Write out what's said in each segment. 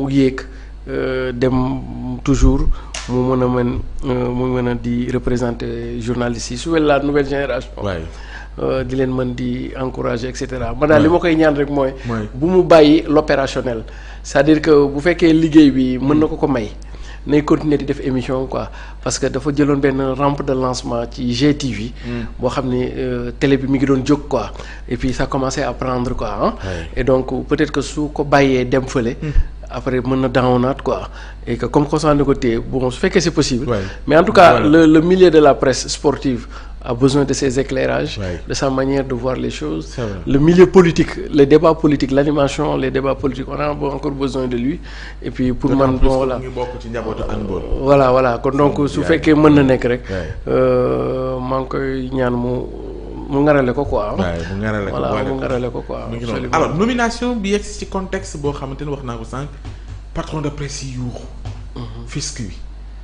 mu yéeg dem toujours mu mën a di représenter journalistes yi su wel la nouvelle génération. di leen mën di encourager et cetera. man daal li ma koy ñaan rek mooy. bu mu bàyyi l'opérationnel. c'est-à-dire que bu fekkee liggéey bi mën na ko may. nay continuer di def émission quoi parce que dafa jëloon benn rampe de lancement ci GTV. boo xam ni télé bi mi ngi doon jóg quoi et puis ça commençait à prendre quoi ah. et donc peut-être que su ko bàyyee dem fële. après mën na daawonaat quoi et que comme constat ko téye bon su fekkee c'est possible. mais en tout cas le milieu de la presse sportive a besoin de ses éclairages. de sa manière de voir les choses. Le milieu politique les débats politiques l'animation les débats politiques on a encore besoin de lui et puis pour man bon voilà voilà kon donc su fekkee mën na nekk rek. maa ngi koy ñaan mu ngarale ko quoi. mu ngarale ko quoi. alors nomination bi yegg ci contexte boo xamante ne wax naa ko sànq patron de presse yi yuuxu. fisc bi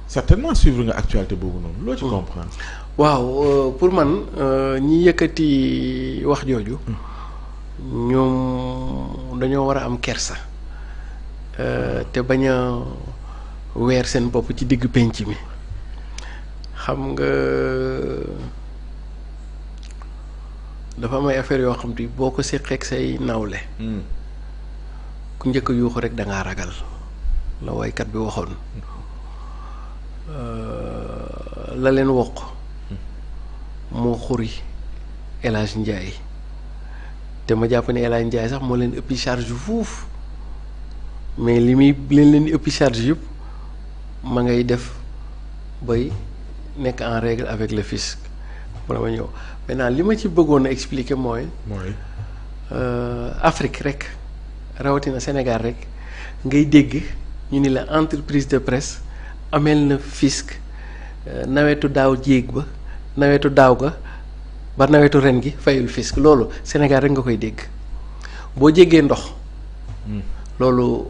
certainement suivre nga actualité boobu noonu loo ci comprendre. waaw pour man ñi yëkkati wax jooju. ñoom dañoo war a am kersa. te bañ a weer seen bopp ci diggu penc mi xam nga. dafa am ay affaire yoo xam te boo ko séqee ak say nawle. ku njëkk a yuuxu rek da ngaa ragal la waykat bi waxoon la leen wokk moo xuri El Hadj Ndiaye te ma jàpp ne El Hadj Ndiaye sax moo leen ëppi charge fuuf mais li muy leen di ëppi charge yëpp ma ngay def bay nekk en règle avec le fisc ma ñëw maintenant li ma ci bëggoon a expliquer mooy Afrique rek rawatina Sénégal rek ngay dégg ñu ni la entreprise de presse ameel na fisc nawetu daaw jéeg ba nawetu daaw ga ba nawetu ren gi fayul fisc loolu Sénégal rek nga koy dégg boo jéggee ndox loolu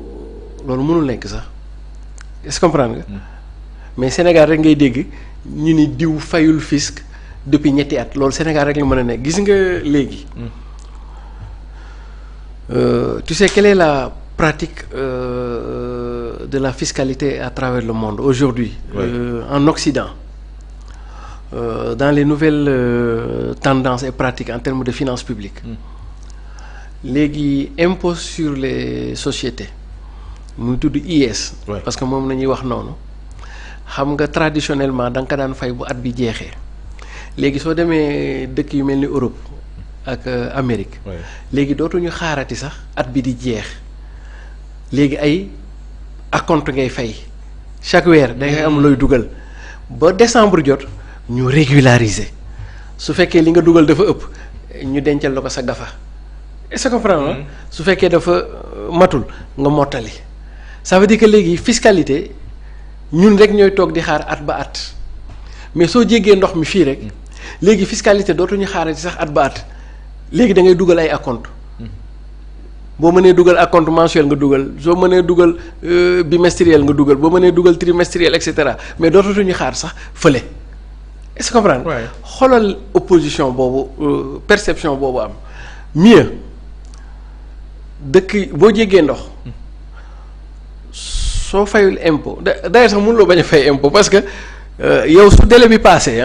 mënul nekk sax est-ce que comprendre nga mais Sénégal rek ngay dégg ñu ni diw fayul fisc depuis ñetti at loolu Sénégal rek la mën a nekk gis nga léegi tu sais quelle est la pratique de la fiscalité à travers le monde aujourd'hui en Occident dans les nouvelles tendances et pratiques en termes de finances publiques léegi impôt sur les sociétés muy tudd IS parce que moom la ñuy wax noonu xam nga traditionnellement da nga ko daan fay bu at bi jeexee léegi soo demee dëkk yu mel ni Europe ak Amérique léegi dootuñu xaarati sax at bi di jeex léegi ay acompte ngay fay chaque weer da ngay am looy dugal ba décembre jot ñu régulariser su fekkee li nga dugal dafa ëpp ñu dencal la ko sa gafa est-ce que comprendre su fekkee dafa matul nga mottali ça veut dire que léegi fiscalité ñun rek ñooy toog di xaar at ba at mais soo jéggee ndox mi fii rek léegi fiscalité dootuñu xaarati sax at ba at léegi da ngay dugal ay acompte boo mënee dugal acompte mensuel nga dugal soo mënee dugal bimestriel nga dugal boo mënee dugal trimestriel et cetera mais dootatuñu xaar sax fële est-ce que comprendre xoolal opposition boobu perception boobu am mieux dëkk boo jéggee ndox soo fayul impôt d'ailleurs sax mënuloo bañ a fay impôt parce que yow su délai bi passé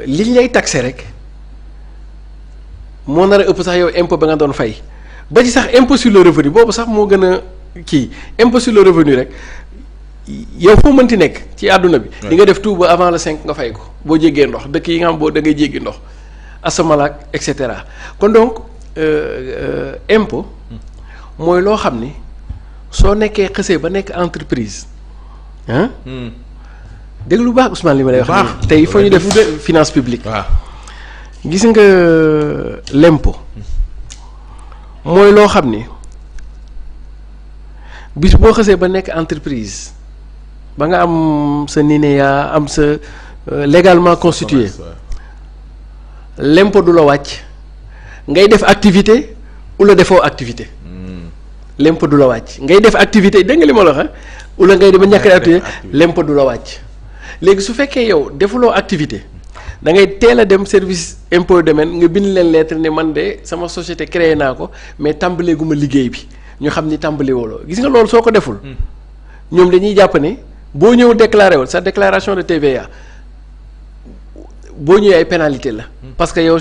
liñ lay taxé rek moo nar a ëpp sax yow impôt ba nga doon fay ba ci sax impôt sur le revenu boobu sax moo gën a kii impôt sur le revenu rek yow foo mënti nekk ci àdduna bi. di nga def tout ba avant le 5 nga fay ko boo jéggee ndox dëkk yi nga xam boo da ngay jéggi ndox asamalaak et cetera kon donc impôt mooy loo xam ni soo nekkee xësee ba nekk entreprise dégg lu baax Ousmane li ma lay wax. tey il faut ñu def finance publique. gis nga l'impôt mooy loo xam ni bis boo xësee ba nekk entreprise ba nga am sa NINEA am sa légalement constitué l'impôt du la wàcc ngay def activité wala defoo activité. l'impôt du la wàcc ngay def activité dégg nga li ma la wax wala ngay dem ba ñàkk activité l'impôt du la wàcc. léegi su fekkee yow defuloo activité da ngay teel a dem service impôt domaine nga bind leen lettre ne man de sama société créé naa ko mais tàmbaleeguma liggéey bi ñu xam ni tàmbali woloo gis nga loolu soo ko deful. ñoom dañuy jàpp ne boo ñëw déclaré wul sa déclaration de TVA boo ñëwee ay pénalité la. parce que yow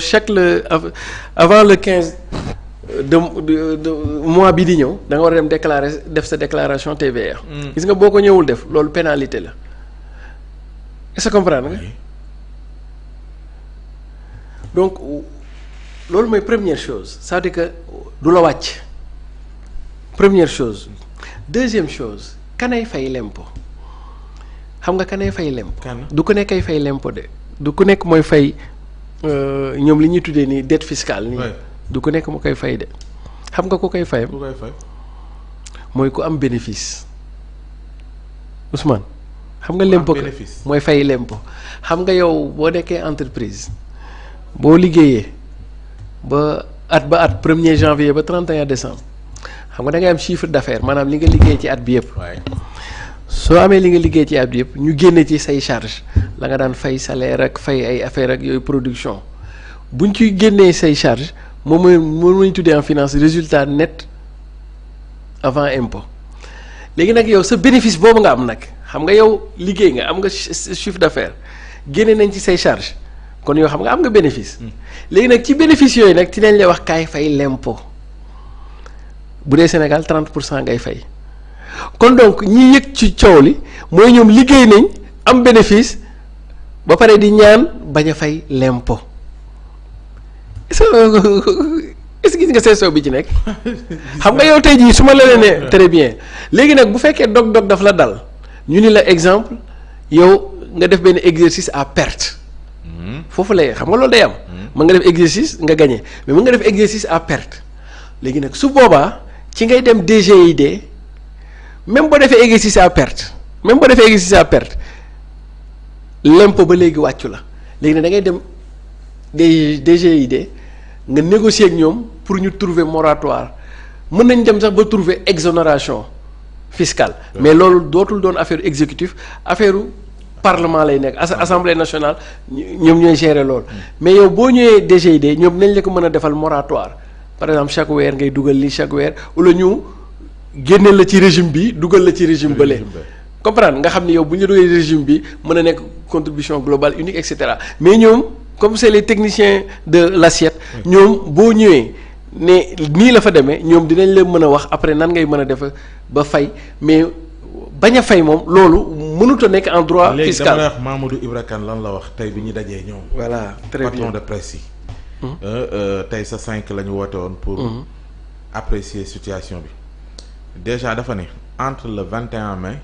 avant le 15 de mois bi di ñëw da nga war a dem def sa déclaration TVA. gis nga boo ko ñëwul def loolu pénalité la est-ce que comprendre nga. donc loolu mooy première chose ça veut dire que du la wàcc première chose deuxième chose kanay fay lempo xam nga kanay fay lempo. du ko nekk ay fay lempo de du ku nekk mooy fay ñoom li ñuy tuddee nii dette fiscale nii. du ku nekk mu koy fay de xam nga ku koy fay. mooy ku am bénéfice Ousmane. xam nga lempo mooy fay lempo xam nga yow boo nekkee entreprise boo liggéeyee ba at 1er janvier ba 31 décembre xam nga da ngay am chiffre d'affaires maanaam li nga liggéey ci at bi yëpp. soo amee li nga liggéey ci at bi yëpp ñu génne ci say charge la nga daan fay salaire ak fay ay affaire ak yooyu production buñ ciy génnee say charge moom mooy tuddee en finance résultat net avant impôt léegi nag yow sa bénéfice boobu nga am nag xam nga yow liggéey nga am nga chiffre d'affaires génne nañ ci say charge kon yow xam nga am nga bénéfice. léegi nag ci bénéfice yooyu nag ci lañ lay wax kaay fay l'impôt bu dee Sénégal 30% ngay fay kon donc ñi yëg ci coow li mooy ñoom liggéey nañ am bénéfice ba pare di ñaan bañ a fay l'impôt est-ce que gis nga seesoo bi ci nekk xam nga yow tey jii su ma la leen ne très bien léegi nag bu fekkee dog-dog daf la dal ñu ni la exemple yow nga def benn exercice à perte foofu lay xam nga loolu day am. mën nga def exercice nga gagné mais mën nga def exercice à perte léegi nag su boobaa ci ngay dem DGID même boo defee exercice à perte l'impôt ba léegi wàccu la léegi nag da ngay dem DGID nga négocier ak ñoom pour ñu trouver moratoire mën nañ dem sax ba trouver exonération fiscale mais loolu dootul doon affaire exécutif affaire parlement lay nekk assemblée nationale ñoom ñooy gérer loolu mais yow boo ñëwee DGID ñoom nañ la ko mën a defal moratoire par exemple chaque weer ngay dugal lii chaque weer wala ñu génneel la ci régime bi dugal la ci régime bële comprendre nga xam ni yow bu ñu dugalee régime bi mën a nekk contribution globale unique et cetera mais ñoom comme c'est les techniciens de l'assiette ñoom boo ñëwee ne nii la fa demee ñoom dinañ la mën a wax après nan ngay mën a def ba fay mais bañ a fay moom loolu mënut a nekk en droit fiscal. léegi dama la wax Mamadou Ibra Kane lan la wax tey bi ñu dajee ñoom. voilà très bien patron de presse yi. tey sa 5 la ñu woote woon pour apprécier situation bi déjà dafa ne entre le 21 mai.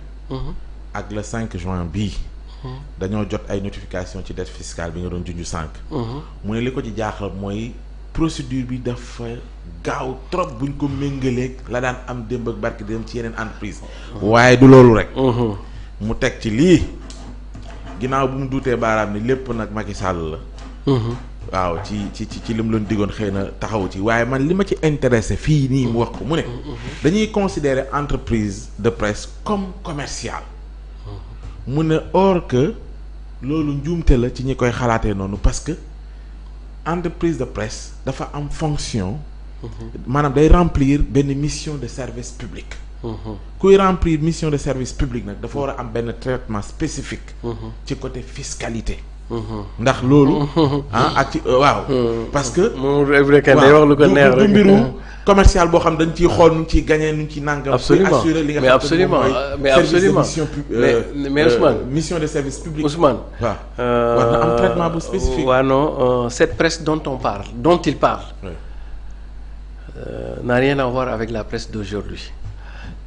ak le 5 juin bii. dañoo jot ay notification ci dette fiscale bi nga doon junj sànq. mu ne li ko ci jaaxal mooy procédure bi dafa gaaw trop buñ ko méngaleeg la daan am démb ak barki démb ci yeneen entreprise waaye du loolu rek. mu teg ci lii ginnaaw bu mu duutee baaraam ni lépp nag Macky Sall la. waaw ci li mu leen digoon xëy na taxawu ci waaye man li ma ci intéressé fii nii mu wax ko mu ne. dañuy considérer entreprise de presse comme commerciale. mu ne or que loolu njuumte la ci ñi koy xalaatee noonu parce que entreprise de presse dafa am fonction. maanaam day remplir benn mission de service public. kuy remplir mission de service public nag dafa war a am benn traitement spécifique. ci côté fiscalité. ndax loolu. ak ci waaw. parce que. moom day wax lu ko neex rek mbiru commercial boo xam dañ ciy xool nu ñu ciy gagné nu ñu ciy nangam. absolument assurer li nga mais absolument mais absolument mais Ousmane mission de service public. Ousmane. waaw war na am traitement bu spécifique. waaw non cette presse dont il parle. N'a rien à voir avec la presse d'aujourd'hui.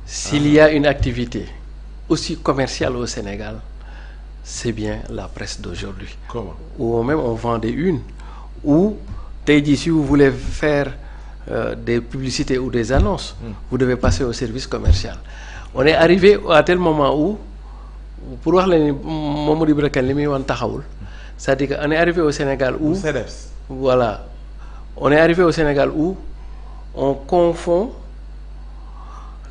S'il y a une activité aussi commerciale au Sénégal, c'est bien la presse d'aujourd'hui. Comment? Ou même on vend des unes. Ou, tey jii si vous voulez faire des publicités ou des annonces, vous devez passer au service commercial. On est arrivé à tel moment où, pour wax la ni Mamadou Ibra Kane li muy wan taxawul, c'est-à-dire que on est arrivé au Sénégal où. CDEPS. Voilà. On est arrivé au Sénégal où on confond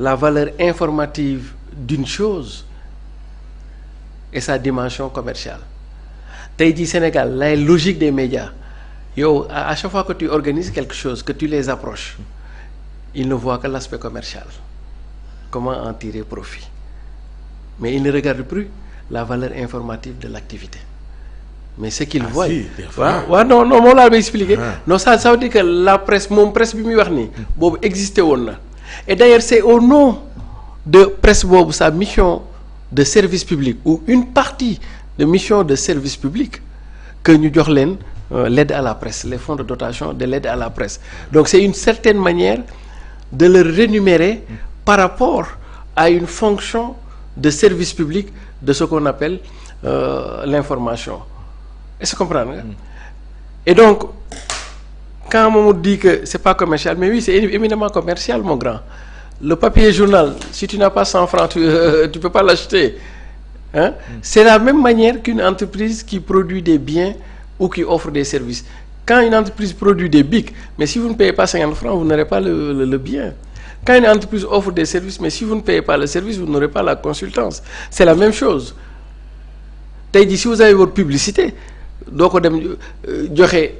la valeur informative d'une chose et sa dimension commerciale. Tey jii Sénégal la logique des médias yow à chaque fois que tu organises quelque chose que tu les approches ils ne voient que l'aspect commercial, comment en tirer profit, mais ils ne regardent plus la valeur informative de l'activité. Mais ce qu'ils voient non moom laa bay expliquer. Non, ça veut dire que la presse moom presse bi muy wax nii boobu existé woon na. Et d'ailleurs c'est au nom de presse boobu sa mission de service public ou une partie de mission de service public que ñu jox leen l'aide à la presse, les fonds de dotation de l'aide à la presse. Donc c'est une certaine manière de le rémunérer par rapport à une fonction de service public de ce qu'on appelle l'information. Est-ce que vous comprenez? Et donc, quand on dit que c'est pas commercial, mais oui, c'est éminemment commercial, mon grand. Le papier journal, si tu n'as pas 100 francs, tu peux pas l'acheter. Hein? C'est la même manière qu'une entreprise qui produit des biens ou qui offre des services. Quand une entreprise produit des bics, mais si vous ne payez pas 50 francs, vous n'aurez pas le bien. Quand une entreprise offre des services, mais si vous ne payez pas le service, vous n'aurez pas la consultance. C'est la même chose. T'as dit, si vous avez votre publicité, doo ko dem joxe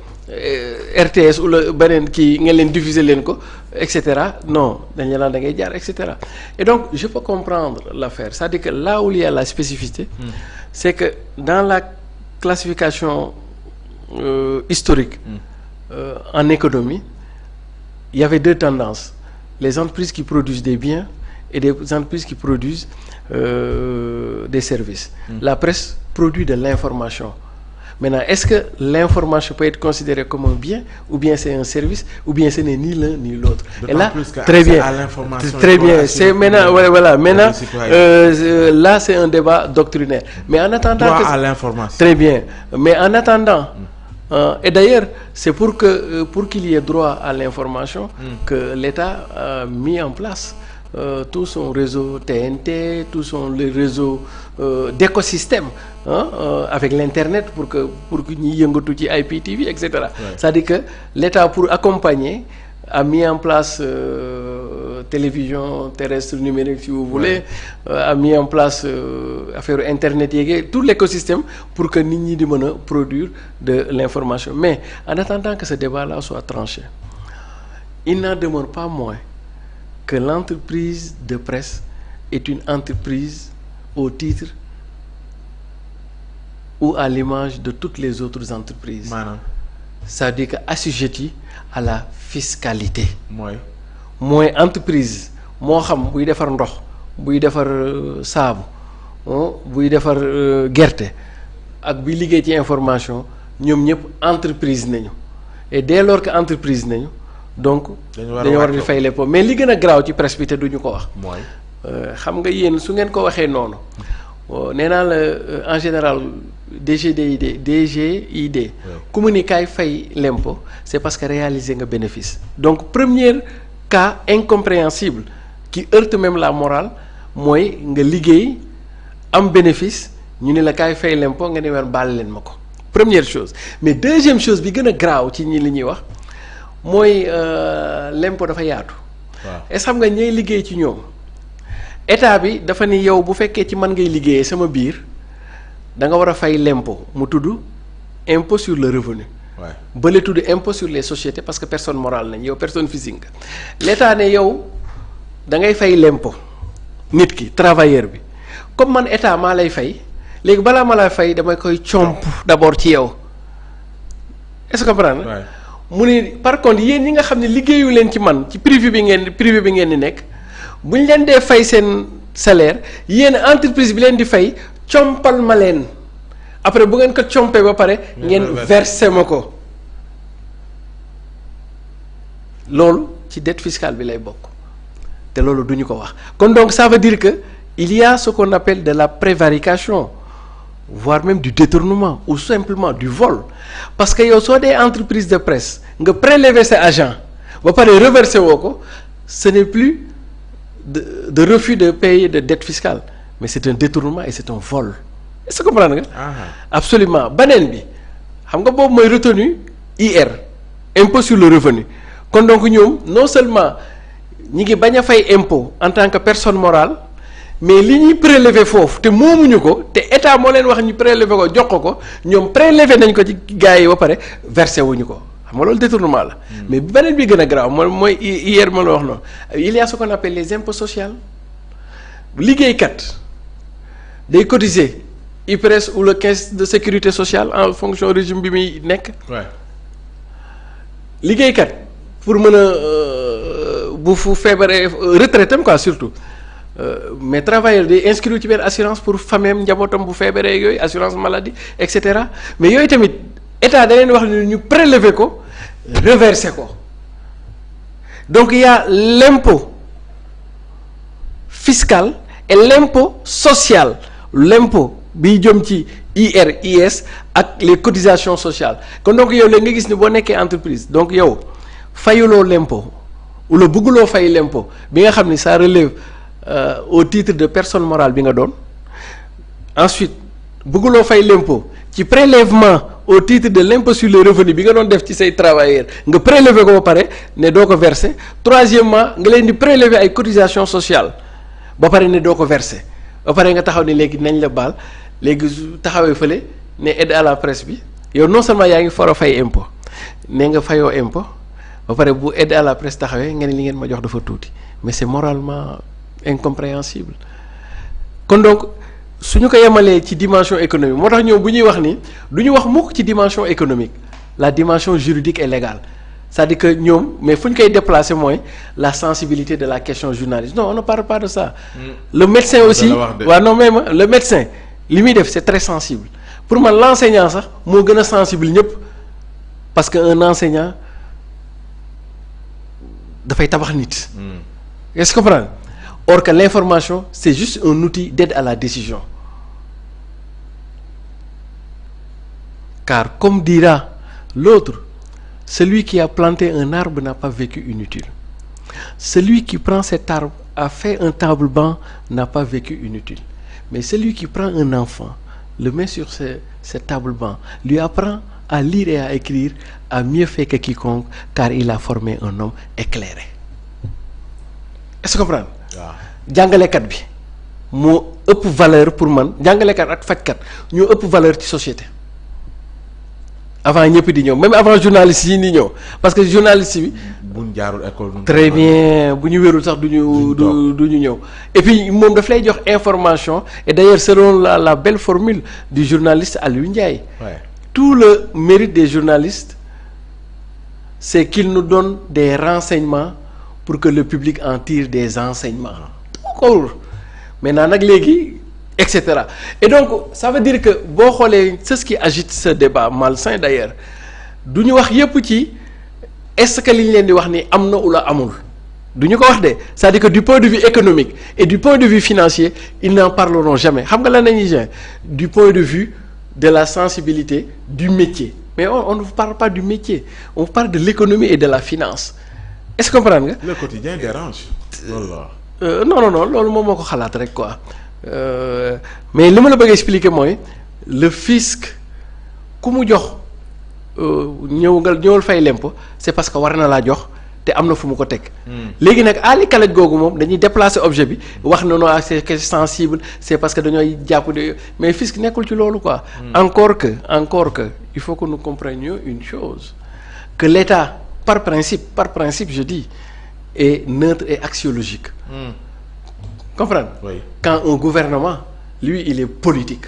RTS ou le beneen kii ngeen leen diffuser leen ko et cetera non dañ la naan da ngay jaar et cetera. Et donc je peux comprendre l'affaire, c'est-à-dire que là où il y a la spécificité c'est que dans la classification historique en économie il y avait deux tendances, les entreprises qui produisent des biens et des entreprises qui produisent des services. La presse produit de l'information. Maintenant, est-ce que l'information peut être considérée comme un bien, ou bien c'est un service, ou bien ce n'est ni l'un ni l'autre? Et là, très bien, très bien. C'est maintenant, voilà. Maintenant, là, c'est un débat doctrinaire. Mais en attendant, droit à l'information. Très bien. Mais en attendant, et d'ailleurs, c'est pour qu'il y ait droit à l'information que l'État a mis en place tout son réseau TNT, tout son réseau d'écosystème avec l'internet pour que ñuy yëngatu ci IPTV et cetera. C'est-à-dire que l'État pour accompagner a mis en place télévision terrestre numérique si vous voulez, a mis en place affaire internet yeeg tout l'écosystème pour que nit ñi di mën a produire de l'information. Mais en attendant que ce débat-là soit tranché, il n'en demeure pas moins que l'entreprise de presse est une entreprise au titre ou à l'image de toutes les autres entreprises. Ça veut dire que assujetti à la fiscalité. mooy entreprise moo xam buy defar ndox buy defar saabu buy defar gerte ak buy liggéey ci information ñoom ñëpp entreprise nañu. Et dès lors que entreprise nañu donc dañu war di fay les pots. Mais li gën a garaaw ci presse bi te duñu ko wax mooy xam nga yéen su ngeen ko waxee noonu nee naa la en général DGID ku mu ni kaay fay l'impôt c'est parce que réaliser nga bénéfice. Donc premier cas incompréhensible qui heurte même la morale mooy nga liggéey am bénéfice ñu ne la kaay fay l'impôt nga ne weer baal leen ma ko, première chose. Mais deuxième chose bi gën a garaaw ci ñi li ñuy wax mooy l'impôt dafa yaatu. est-ce xam nga ñay liggéey ci ñoom état bi dafa ni yow bu fekkee ci man ngay liggéeyee sama biir da nga war a fay l'impôt mu tudd impôt sur le revenu. bële tudd impôt sur les sociétés parce que personne morale nañ yow personne physique nga. l'état ne yow da ngay fay l'impôt nit ki travailleur bi comme man état maa lay fay léegi balaa ma lay fay damay koy comp d'abord ci yow est-ce que comprendre mu ni par contre yéen ñi nga xam ne liggéeyu leen ci man ci privé bi ngeen di nekk bu ñu leen dee fay seen salaire yéen entreprise bi leen di fay compal ma leen après bu ngeen ko compee ba pare ngeen versé ma ko. loolu ci dette fiscale bi lay bokk te loolu duñu ko wax. Kon donc ça veut dire que il y a ce qu'on appelle de la prévarication, voire même du détournement ou simplement du vol. Parce que yow soo dee entreprise de presse nga prélever sa agent ba pare reverser woo ko, ce n'est plus de refus de payer de dette fiscale, mais c'est un détournement et c'est un vol. Est-ce que comprendre nga? Absolument. Beneen bi xam nga boobu mooy retenu IR, impôt sur le revenu. Kon donc ñoom non seulement ñi ngi bañ a fay impôt en tant que personne morale, mais li ñuy prélever foofu te moomuñu ko te état moo leen wax ñu prélever ko jox ko ñoom prélever nañ ko ci gars yi ba pare versé wuñu ko. xam nga loolu détournement la. mais beneen bi gën a grave mooy hier ma la wax noonu il y a ce qu'on appelle les impôts sociaux liggéeykat day cotiser IPRES ou le caisse de sécurité sociale en fonction régime bi muy nekk. liggéeykat pour mën a bu fu feebaree retraitam quoi surtout mais travailleur day inscrire ci benn assurance pour fameem njabootam bu feebaree yooyu assurance maladie et cetera mais yooyu tamit état da leen wax ne ñu prélever ko reverser ko donc il y a l'impôt fiscal et l'impôt social l'impôt biy jëm ci IRIS ak les cotisations sociales kon donc yow léegi nga gis ni boo nekkee entreprise donc yow fayuloo l'impôt wala bëgguloo fay l'impôt bi nga xam ni ça relève au titre de personne morale bi nga doon ensuite bëgguloo fay l'impôt ci prélèvement au titre de l'impôt sur le revenu bi nga doon def ci say travailleurs nga prélever ko ba pare ne doo ko verser troisièmement nga leen di prélever ay cotisations sociales ba pare ne doo ko verser ba pare nga taxaw ni léegi nañ la baal léegi taxawee fële ne aide à la presse bi yow non seulement yaa ngi for a fay impôt ne nga fayoo impôt ba pare bu aide à la presse taxawee nga ne li ngeen ma jox dafa tuuti mais c'est moralement incompréhensible kon donc suñu ko yemalee ci dimension économique moo tax ñoom bu ñuy wax ni du ñu wax mukk ci dimension économique la dimension juridique et légale c'est-à-dire que ñoom mais fu ñu koy déplacer mooy la sensibilité de la question journaliste non on ne parle pas de ça. Le médecin aussi waaw non mais le médecin li muy def c'est très sensible pour man l'enseignant sax moo gën a sensible ñëpp parce que un enseignant dafay tabax nit. Est-ce que vous comprenez? Or que l'information c'est juste un outil d'aide à la décision car comme dira l'autre celui qui a planté un arbre n'a pas vécu inutile celui qui prend cet arbre a fait un table-banc n'a pas vécu inutile mais celui qui prend un enfant le met sur ce table-banc lui apprend à lire et à écrire a mieux fait que quiconque car il a formé un homme éclairé. Est-ce que vous comprenez? jàngalekat bi moo ëpp valeur pour man jàngalekat ak fajkat ñoo ëpp valeur ci société avant ñëpp di ñëw même avant journaliste yi di ñëw parce que journaliste bi. buñ jaarul école. très bien bu ñu wérul sax du ñu ñëw et puis moom daf lay jox information et d'ailleurs selon la belle formule du journaliste Aliou Ndiaye. tout le mérite des journalistes c'est qu'ils nous donnent des renseignements pour que le public en tire des enseignements. Maintenant nag léegi et cetera et donc ça veut dire que boo xoolee c'est ce qui agite ce débat malsain d'ailleurs du ñu wax yépp ci est-ce que li ñu leen di wax ni am na ou la amul du ñu ko wax de c'est-à-dire que du point de vue économique et du point de vue financier ils n'en parleront jamais xam nga lan nañuy gen du point de vue de la sensibilité du métier mais on ne vous parle pas du métier on vous parle de l'économie et de la finance est-ce que comprendre nga. Le quotidien dérange loolu la. Non loolu moom moo ko xalaat rek quoi mais li ma la bëgg expliquer mooy le fisc ku mu jox ñëwal fay l'impôt c'est parce que war na laa jox te am na fu mu ko teg. léegi nag aali kalaj googu moom dañuy déplacer objet bi wax na non c'est sensible c'est parce que dañooy jàpp de mais fisc nekkul ci loolu quoi. encore que il faut que nous comprenions une chose que l'État par principe je dis est neutre et axiologique. Comprendre? Oui. Quand un gouvernement, lui, il est politique.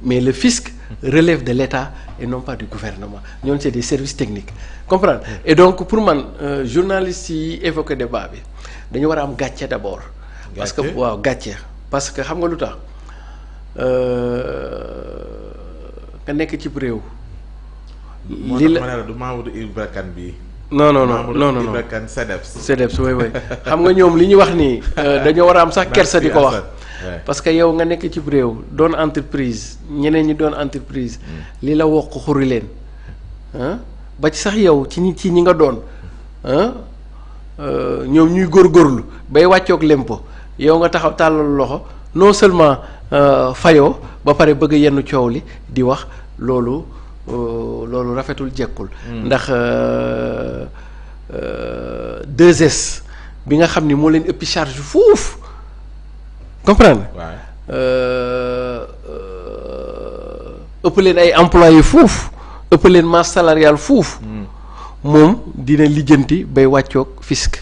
Mais le fisc relève de l'État et non pas du gouvernement. Nous, c'est des services techniques. Comprendre? Et donc, pour moi, journalistes qui évoquent le débat, nous devons avoir un gâchis d'abord. Parce que, waaw, gâchis. Parce que, xam nga lu tax nga nekk ci réew. Li la du Mamadou Ibra Kane bi. non CDEPS way xam nga ñoom li ñu wax nii dañoo war a am sax kersa di ko wax parce que yow nga nekk ci réew doon entreprise ñeneen ñi doon entreprise li la wokk xuri leen ba ci sax yow ci ñi nga doon ñoom ñuy góorgóorlu bay wàccoog lempo yow nga taxaw tàllal loxo non seulement fayoo ba pare bëgg yenn coow li di wax loolu rafetul jekkul ndax 2S bi nga xam ni moo leen ëppi charge fuuf comprendre ëpp leen ay employés fuuf ëpp leen masse salariale fuuf moom dina lijjanti bay wàccoog fisc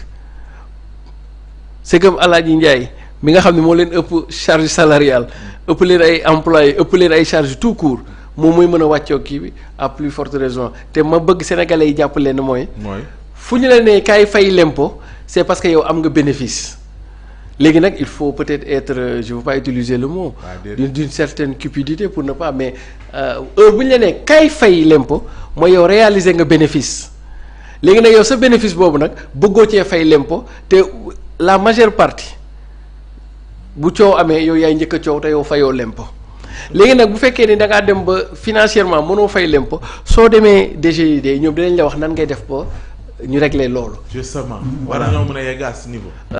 c'est comme Alaaji Ndiaye mi nga xam ne moo leen ëpp charge salariale ëpp leen ay employés ëpp leen ay charge tout court moom mooy mën a wàccoog kii bi à plus forte raison te ma bëgg sénégalais yi jàpp leen mooy fu ñu la nee kaay fay l'impôt c'est parce que yow am nga bénéfice léegi nag il faut peut-être être je veux pas utiliser le mot d'une certaine cupidité pour ne pas mais heure bu ñu la nee kaay fay l'impôt mooy yow réaliser nga bénéfice léegi nag yow sa bénéfice boobu nag bëggoo cee fay l'impôt te la majeure partie bu coow amee yow yaay njëkk a coow te yow fayoo l'impôt léegi nag bu fekkee ni da ngaa dem ba financièrement mënoo fay l'impôt soo demee DGID ñoom dinañ la wax nan ngay def ba ñu régler loolu. justement war nañoo mën a yeggaat ce niveau.